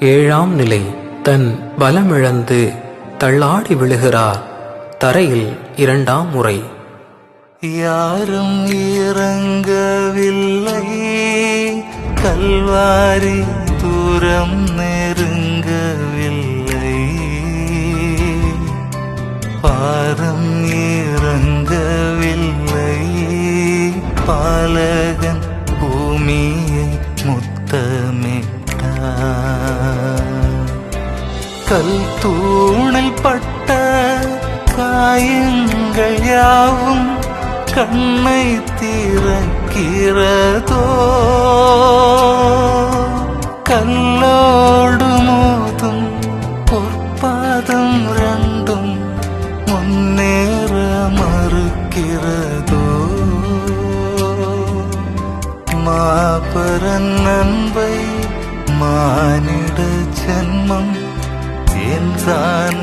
ஏழாம் நிலை. தன் பலமிழந்து தள்ளாடி விழுகிறார் தரையில் 2ஆம் முறை. யாரும் இறங்கவில்லை, கல்வாரி தூரம் நெருங்கவில்லை, பாரம் இறங்கவில்லை, பாலகன் பூமியை முத்தமிட்டார். கல் தூணில் பட்ட காயங்கள் யாவும் கண்ணை திறக்கிறதோ, கல்லோடு மோதும் பொற்பாதம் 2ம் முன்னேற மறுக்கிறதோ. மாபரன் அன்பை மானிட ஜன்மம் என்றான்